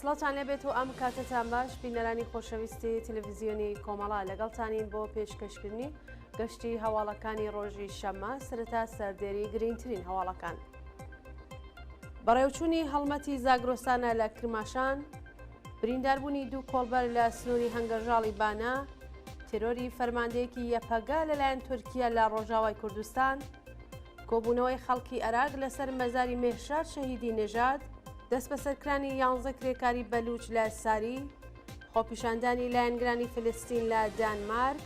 سڵاتان لێبێت و ئەم کاتتان باش بینەرانی خۆشەویستی تەلەڤیزیۆنی کۆمەڵا لەگەڵتانین بۆ پێشکەشکردنی گەشتی هەواڵەکانی ڕۆژی شەممە سەرەتا سەردێری گرنگترین هەواڵەکان. بەڕێوچوونی هەڵمەتی زاگرۆستانە لە کرماشان، برینداربوونی دوو کۆڵبەر لە سنووری هەنگەرژاڵی بانە، تیرۆری فەرماندەیەکی یەپەگا لەلایەن تورکیا لە ڕۆژاوای کوردستان، کۆبوونەوەی خەڵکی عێراق لەسەر مەزاری مێهرشاد شەهیدی نێژاد، دەست بەسەرکرانی 11 کرێکاری بەلوچ لە ساری، خۆپیشاندانی لایەنگرانی فلستین لە دانمارک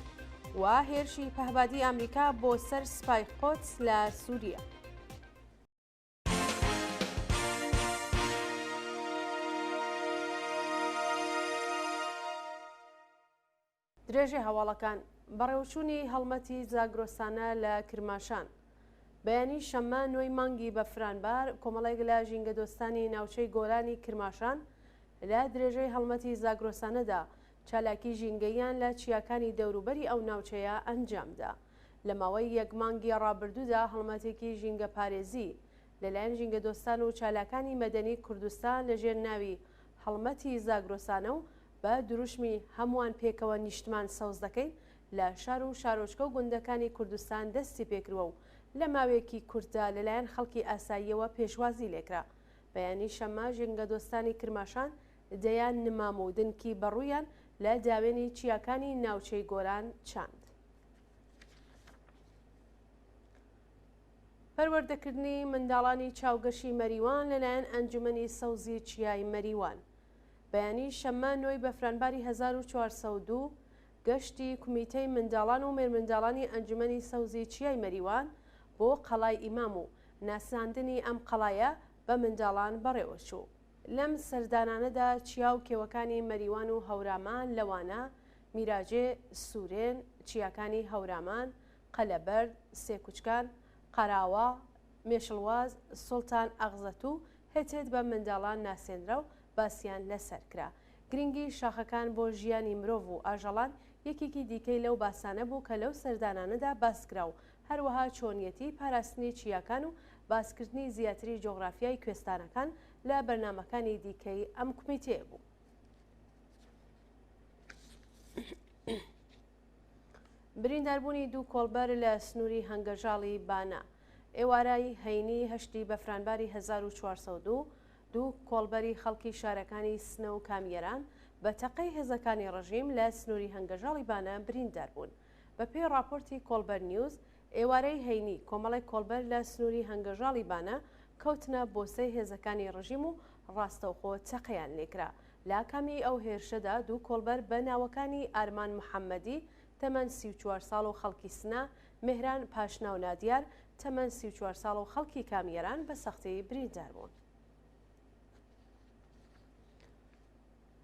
و هێرشی پەهبادی ئەمریکا بۆ سەر سپای قودس لە سووریا. درێژەی هەواڵەکان بەڕێوەچوونی هەڵمەتی زاگرۆستانە لە کرماشان. بەیانی شەممە نۆی مانگی بەفرانبار کۆمەڵێک لە ژینگە دۆستانی ناوچەی گۆرانی کرماشان لە درێژەی هەڵمەتی زاگرۆستانەدا چالاکی ژینگەیان لە چیاکانی دەوروبەری ئەو ناوچەیە ئەنجامدا. لە ماوەی یەک مانگی ڕابردوودا هەڵمەتێکی ژینگە پارێزی لەلایەن ژینگە دۆستان و چالاکانی مەدەنی کوردستان لەژێر ناوی هەڵمەتی زاگرۆستانە و بە دروشمی هەمووان پێکەوە نیشتمان سەوز دەکەین لە شار و شارۆچکە و گوندەکانی کوردستان دەستی پێکردووە و لە ماوەیەکی کورتدا لەلایەن خەڵکی ئاساییەوە پێشوازی لێکرا. بەیانی شەممە ژینگە دۆستانی کرماشان دەیان نمام و دنکی بەڕوویان لە داوێنی چیاکانی ناوچەی گۆران چاند. پەروەردەکردنی منداڵانی چاوگەشی مەریوان لەلایەن ئەنجومەنی سەوزی چیای مەریوان. بەیانی شەممە نۆی بەفرانباری 1402 گەشتی کومیتەی منداڵان و مێرمنداڵانی ئەنجومەنی سەوزی چیای مەریوان بۆ قەڵای ئیمام و ناساندنی ئەم قەڵایە بە منداڵان بەڕێوەچوو. لەم سەردانانەدا چیا و کێوەکانی مەریوان و هەورامان لەوانە میراجێ، سوورێن، چیاکانی هەورامان، قەلەبەرد، سێکوچکان، قەراوە، مێشڵواز، سوڵتان ئەغزەت و هێتێت بە منداڵان ناسێنرا و باسییان لەسەر کرا. گرنگی شاخەکان بۆ ژیانی مرۆڤ و ئاژەڵان یەکێکی دیکەی لەو باسانە بوو کە لەو سەردانانەدا باسکرا و هەروەها چۆنیەتی پاراستنی چیاکان و باسکردنی زیاتری جۆغرافیای کوێستانەکان لە بەرنامەکانی دیکەی ئەم کومیتەیە بوو. برینداربوونی دوو کۆڵبەر لە سنووری هەنگەرژاڵی بانە. ئێوارای هەینی هەشتی بەفرانباری 1402 دوو کۆڵبەری خەڵکی شارەکانی سنە و کامیێران بە تەقەی هێزەکانی ڕژیم لە سنووری هەنگەرژاڵی بانە بریندار بوون. بە پێی راپۆرتی کۆڵبەر نیوز، ئێوارەی هەینی کۆمەڵێک کۆڵبەر لە سنووری هەنگەرژاڵی بانە کەوتنە بۆسەی هێزەکانی ڕژیم و ڕاستەوخۆ تەقەیان لێکرا. لا کامی ئەو هێرشەدا دوو کۆڵبەر بە ناوەکانی ئارمان محەممەدی تەمەەن 34 ساڵ و خەڵکی سنە، مهران پاشنا و نادیار تەمەەن 34 ساڵ و خەڵکی کامیێران بە سەختی بریندار بوون.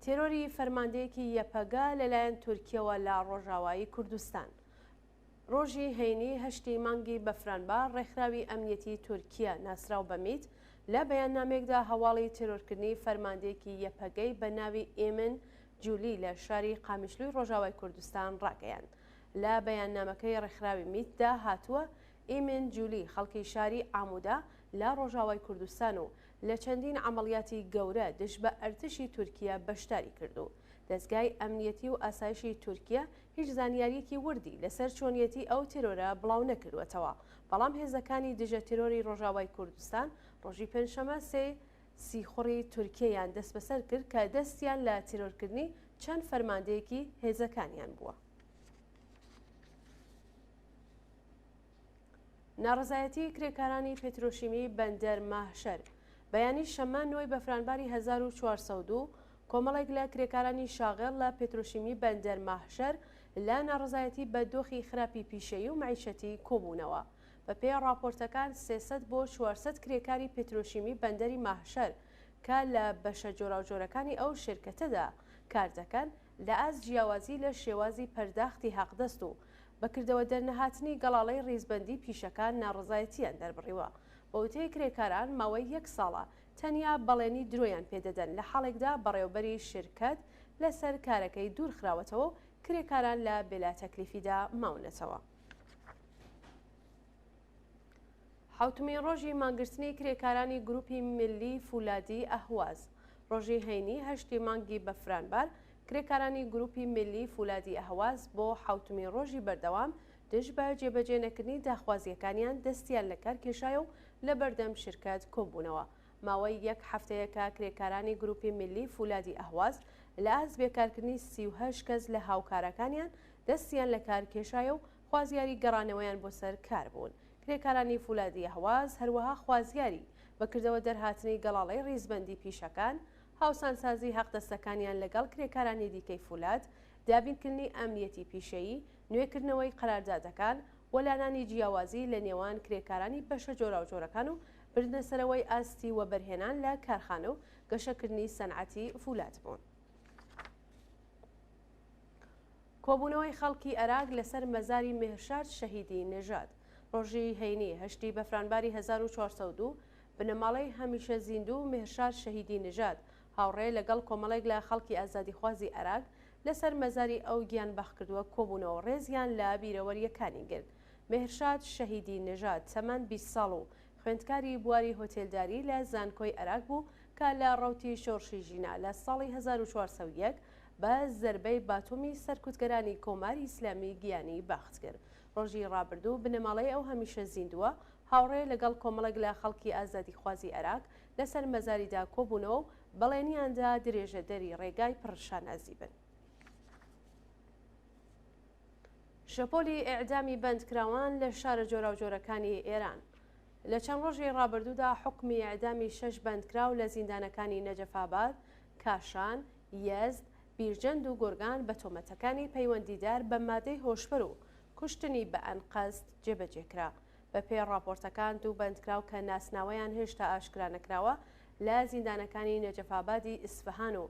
تیرۆری فەرماندەیەکی یەپەگا لەلایەن تورکیەوە لە ڕۆژاوایی کوردستان. ڕۆژی هەینی هەشتی مانگی بەفرانبار ڕێکخراوی ئەمنیەتی تورکیا ناسراو بەمیت لە بەیاننامێکدا هەواڵی تیرۆرکردنی فەرماندەیەکی یەپەگەی بە ناوی ئێمن جولی لە شاری قامیشلووی ڕۆژاوای کوردستان ڕاگەیاند. لە بەیاننامەکەی ڕێکخراوی میتدا هاتووە ئێمن جولی خەڵکی شاری ئامودا لە ڕۆژاوای کوردستان و لە چەندین عملیاتی گەورە دژ بە ئەرتشی تورکیا بەشداری کردو. دەستگای ئەمنیەتی و ئاسایشی تورکیا هیچ زانیاریەکی وردی لەسەر چۆنیەتی ئەو تیرۆرە بڵاو نەکردوێتەوە، بەڵام هێزەکانی دژە تیرۆری ڕۆژاوای کوردستان ڕۆژی پێنجشەمە سیخوڕی تورکیایان دەست بەسەر کرد کە دەستیان لە تیرۆرکردنی چەند فەرماندەیەکی هێزەکانیان بووە. ناڕزایەتی کرێکارانی پێترۆشیمی بەندەر ماهشەر. بەیانی شەممە نۆی بەفرانباری 1402 کۆمەڵێک لە کرێکارانی شاغێڵ لە پێترۆشیمی بەندەر ماهشەر لە ناڕزایەتی بە دۆخی خراپی پیشەیی و معیشەتی کۆبوونەوە. بە پێی راپۆرتەکان 300 بۆ 400 کرێکاری پێترۆشیمی بەندەری ماهشەر کە لە بەشە جۆراوجۆرەکانی ئەو شرکەتەدا کار دەکەن لە ئاست جیاوازی لە شێوازی پەرداختی حەقدەست و بەکردەوە دەرنەهاتنی گەڵاڵەی ڕیزبەندی پیشەکان ناڕزایەتیان دەربڕیوە. بەوتەی کرێکاران ماوەی 1 ساڵە تەنیا بەڵێنی درۆیان پێدەدەن لە حاڵێکدا بەڕێوەبەری شرکەت لەسەر کارەکەی دوور خراوەتەوە و کرێکاران لە بێلا تەکلیفیدا ماونەتەوە. حوتمین ڕۆژی مانگرتنی کرێکارانی گروپی ملی فولادی ئەهواز. ڕۆژی هەینی 8 مانگی بەفرانبار کرێکارانی گروپی ملی فولادی ئەهواز بۆ حوتمی ڕۆژی بەردەوام دژ بە جێبەجێ نەکردنی داخوازیەکانیان دەستیان لە کار کێشایە و لە بەردەم شرکەت کۆبوونەوە. ماوەی یەک هەفتەیەکە کرێکارانی گروپی ملی فولادی ئەهواز لە ئاست بێکارکردنی 38 کەس لە هاوکارەکانیان دەستیان لە کار کێشایە و خوازیاری گەڕانەوەیان بۆ سەر کار بوون. کرێکارانی فولادی ئەهواز هەروەها خوازیاری بەکردەوە دەرهاتنی گەڵاڵەی ڕیزبەندی پیشەکان، هاوسانسازی حەقدەستەکانیان لەگەڵ کرێکارانی دیکەی فولاد، دابینکردنی ئەمنیەتی پیشەیی، نوێکردنەوەی قەراردادەکان، وەلانانی جیاوازی لە نێوان کرێکارانی بەشە جۆراوجۆرەکان و بردنەسەرەوەی ئاستی وەبەرهێنان لە کارخانە و گەشەکردنی سەنعەتی فولاد بوون. کۆبوونەوەی خەڵکی عێراق لەسەر مەزاری مێهرشاد شەهیدی نژاد ڕۆژی هەینی 8 بەفرانباری 1402 بنەماڵەی هەمیشە زیندوو مێهرشاد شەهیدی نژاد هاوڕێ لەگەڵ کۆمەڵێک لە خەڵکی ئازادیخوازی عێراق لەسەر مەزاری ئەو گیان بەخکردووە کۆبوونەوە ڕێزیان لە بیرەوەریەکانی گرت. مێهرشاد شەهیدی نژاد تەمەن 20 ساڵ و خوێندکاری بواری هۆتێلداری لە زانکۆی عێراق بوو کە لە ڕەوتی شۆڕشی ژینا لە ساڵی 1401 بە زەربەی باتومی سەرکوتگەرانی کۆماری ئیسلامی گیانی بەخت کرد. ڕۆژی ڕابردوو بنەماڵەی ئەو هەمیشە زیندووە هاوڕێ لەگەڵ کۆمەڵێک لە خەڵکی ئازادیخوازی عێراق لەسەر مەزاریدا کۆبوونەوە و بەڵێنیاندا درێژە دەری ڕێگای پڕشانازی بن. شەپۆلی ئیعدامی بەندکراوان لە شارە جۆراوجۆرەکانی ئێران لە چەند ڕۆژی ڕابردوودا حکمی ئیعدامی 6 بەندکراو لە زیندانەکانی نەجەفاباد، کاشان، یەزد، بیرجەند و گۆرگان بە تۆمەتەکانی پەیوەندیدار بە مادەی هۆشبەر و کوشتنی بە ئەنقەست جێبەجێکرا. بە پێی ڕاپۆرتەکان دوو بەندکراو کە ناسناوەیان هێشتا ئاشکرا نەکراوە لە زیندانەکانی نەجەفابادی ئیسفەهان و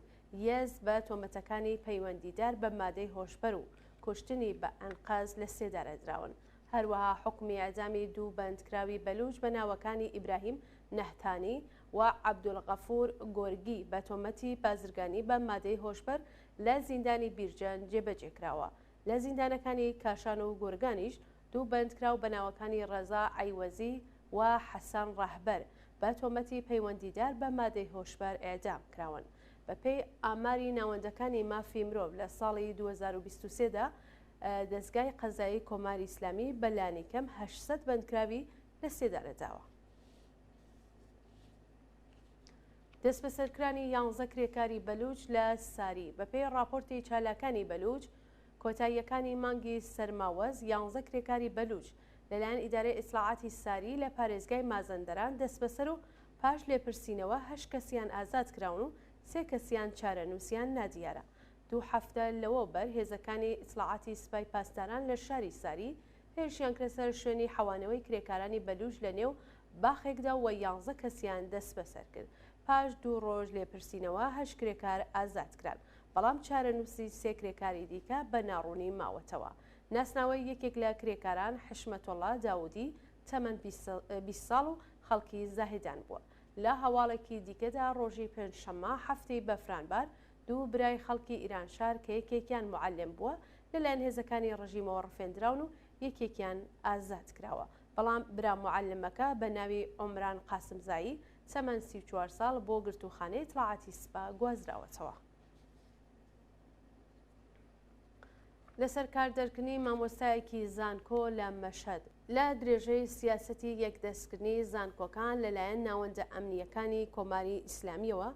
یەزد بە تۆمەتەکانی پەیوەندیدار بە مادەی هۆشبەر و کوشتنی بە ئەنقەز لە سێدارەدراون. هەروەها حکمی ئەعدامی دوو بەندکراوی بەلوچ بە ناوەکانی ئیبراهیم نەحتانی و عەبدولغەفور گۆرگی بە تۆمەتی بازرگانی بە مادەی هۆشبەر لە زیندانی بیرجەند جێبەجێکراوە. لە زیندانەکانی کاشان و گۆرگانیش دوو بەندکراو بە ناوەکانی ڕەزا عەیوەزی و حەسەن ڕەهبەر بە تۆمەتی پەیوەندیدار بە مادەی هۆشبەر ئیعدام کراون. بەپێی ئاماری ناوەندەکانی مافی مرۆڤ لە ساڵی 2023دا دەستگای قەزایی کۆماری ئیسلامی بەلانی کەم 800 بەندکراوی لە سێدارەداوە. دەست بەسەرکرانی 11 کرێکاری بەلوچ لە ساری بەپێی راپۆرتی چالاکانی بەلوچ کۆتاییەکانی مانگی سەرماوەز 11 کرێکاری بەلوچ لەلایەن ئیدارەی ئیسلاحاتی ساری لە پارێزگای مازەندەران دەست بەسەر و پاش لێپرسینەوە 8 کەسیان ئازاد کراون و 3 کەسیان چارەنووسیان نادیارە. دوو هەفتە لەوە بەر هێزەکانی ئیسلاحاتی سوپای پاسداران لە شاری ساری هێرشیان کرد سەر شوێنی حەوانەوەی کرێکارانی بەلوچ لە نێو باخێکدا و 11 کەسیان دەست بەسەر کرد. پاش 2 ڕۆژ لێپرسینەوە 8 کرێکار ئازاد کران، بەڵام چارەنووسی 3 کرێکاری دیکە بە ناڕوونی ماوەتەوە. ناسناوەی یەکێک لە کرێکاران حشمەتۆڵا داودی تەمەن 20 ساڵ و خەڵکی زاهدان بووە. لە هەواڵێکی دیکەدا ڕۆژی پێنجشەممە هەفتەی بەفرانبار دوو برای خەڵکی ئیرانشار کە یەکێکیان معلم بووە لەلایەن هێزەکانی ڕژیمەوە ڕفێنراون و یەکێکیان ئازاد کراوە. بەڵام برا معلمەکە بە ناوی عمران قاسمزایی تەمەن 34 ساڵ بۆ گرتوخانەی ئیطلاعاتی سوپا گوازراوەتەوە. لەسەر کاردەرکردنی مامۆستایەکی زانکۆ لە مەشهەد لە درێژەی سیاسەتی یەکدەستکردنی زانکۆکان لەلایەن ناوەندە ئەمنیەکانی کۆماری ئیسلامیەوە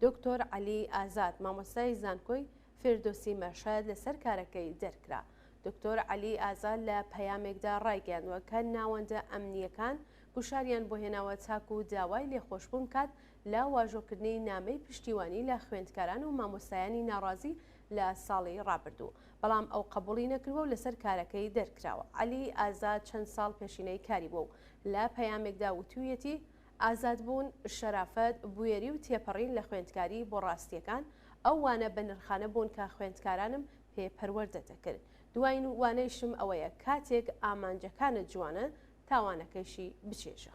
دکتۆر عەلی ئازاد مامۆستای زانکۆی فردۆسی مەشهەد لەسەر کارەکەی دەرکرا. دکتۆر عەلی ئازاد لە پەیامێکدا ڕایگەیاندووە کە ناوەندە ئەمنیەکان گوشاریان بۆ هێناوە چاک و داوای لێخۆشبوون کات لە واژۆکردنی نامەی پشتیوانی لە خوێندکاران و مامۆستایانی ناڕازی لە ساڵی ڕابردوو، بەڵام ئەو قبوڵی نەکردووە و لەسەر کارەکەی دەرکراوە. عەلی ئازاد چەند ساڵ پێشینەی کاری بوو و لە پەیامێکدا وتوویەتی ئازادبوون شەرافەت بوێری و تێپەڕین لە خوێندکاری بۆ ڕاستیەکان ئەو وانە بە نرخانە بوون کە خوێندکارانم پێ پەروەردە دەکرد. دوایین وانەیشم ئەوەیە کاتێک ئامانجەکانت جوانە تاوانەکەیشی بچێژە.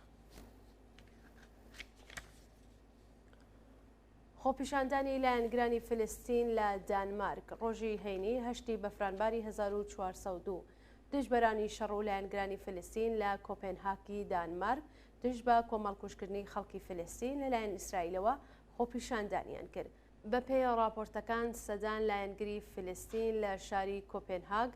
خۆپیشاندانی لایەنگرانی فلستین لە دانمارک ڕۆژی هەینی 8 بەفرانباری 1402 دژبەرانی شەڕ و لایەنگرانی فلستین لە کۆپنهاگی دانمارک دژ بە کۆمەڵکوشکردنی خەڵکی فلستین لەلایەن ئیسرائیلەوە خۆپیشاندانیان کرد. بەپێی راپۆرتەکان سەدان لایەنگری فلستین لە شاری کۆپنهاگ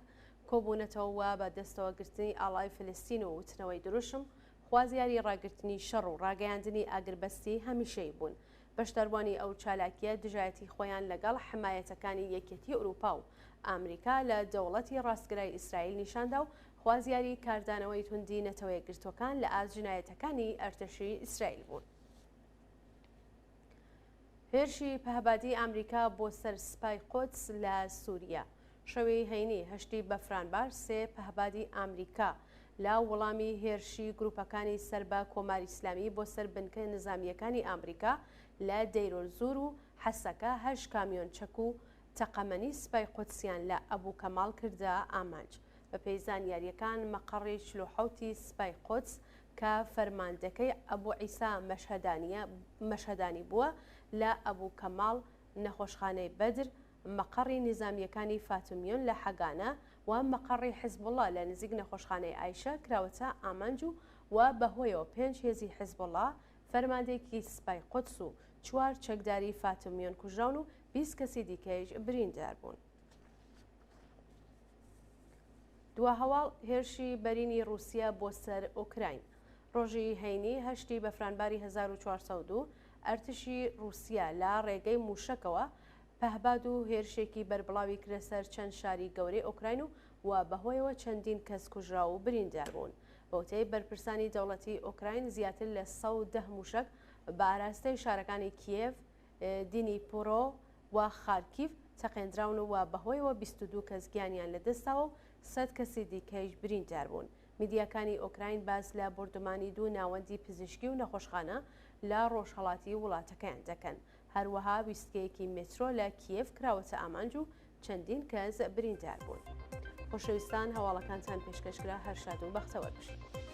کۆبوونەتەوە و بە دەستەوەگرتنی ئاڵای فلستین و وتنەوەی دروشم خوازیاری ڕاگررتنی شەڕ و ڕاگەیاندنی ئاگربەستی هەمیشەی بوون. بەشداربوونی ئەو چالاکیە دژایەتی خۆیان لەگەڵ حمایەتەکانی یەکێتی ئەوروپا و ئامریکا لە دەوڵەتی ڕاستگرای ئیسرائیل نیشاندا و خوازیاری کاردانەوەی توندی نەتەوەیە گرتوەکان لە ئاژنایەتەکانی ئەرتەشی ئیسرائیل بوون. هێرشی پەهبادی ئەمریکا بۆ سەر سپای قودس لە سووریا. شەوەی هەینی هەشتی بەفرانبار سێ پەهبادی ئەمریکا لە وەڵامی هێرشی گروپەکانی سەر بە کۆماری ئیسلامی بۆ سەر بنکە نظامیەکانی ئەمریکا لە دەیرۆزور و حەسەکە 8 کامیۆن چەک و تەقەمەنی سپای قودسیان لە ئەبوو کەماڵ کردە ئامانج. بە پێی زانیاریەکان مەقەڕی 47 سپای قودس کە فەرماندەکەی ئەبوو عیسا مەشهەدانی بووە لە ئەبوو کەماڵ نەخۆشخانەی بەدر، مەقەڕی نظامیەکانی فاتمیۆن لە حەگانە و مەقەڕی حیزبوڵڵا لە نزیک نەخۆشخانەی ئایشە کراوەتە ئامانج و بەهۆیەوە 5 هێزی حیزبوڵڵا فەرماندەیەکی سپای قودس و 4 چەکداری فاتمیۆن کوژراون و 20 کەسی دیکەیش بریندار بوون. دوا هەواڵ هێرشی بەرینی رووسیا بۆ سەر ئوکراین. ڕۆژی هەینی هەشتی بەفرانباری 1402 ئەرتشی رووسیا لە ڕێگەی موشکەوە پەهباد و هێرشێکی بربڵاوی کرە سەر چەند شاری گەورەی ئۆکراین و بەهۆیەوە چەندین کەس کوژرا و بریندار بوون. بەوتەی بەرپرسانی دەوڵەتی ئۆکراین زیاتر لە 110 موشک بە ئاراستەی شارەکانی کیێڤ، دینیپڕۆ و خارکیڤ تەقێنراون و بەهۆیەوە 22 کەس گیانیان لەدەستاوە و 100 کەسی دیکەیش بریندار بوون. میدیاکانی ئۆکراین باز لە بردومانی 2 ناوەندی پزیشکی و نەخۆشخانە لە ڕۆژهەڵاتی وڵاتەکەیان دەکەن. هەروەها ویستگەیەکی مترۆ لە کیێڤ کراوەتە ئامانج و چەندین کەس بریندار بوون. خۆشەویستان، هەواڵەکانتان پێشکەشکرا هەر شاد و بەختەوەر بشن.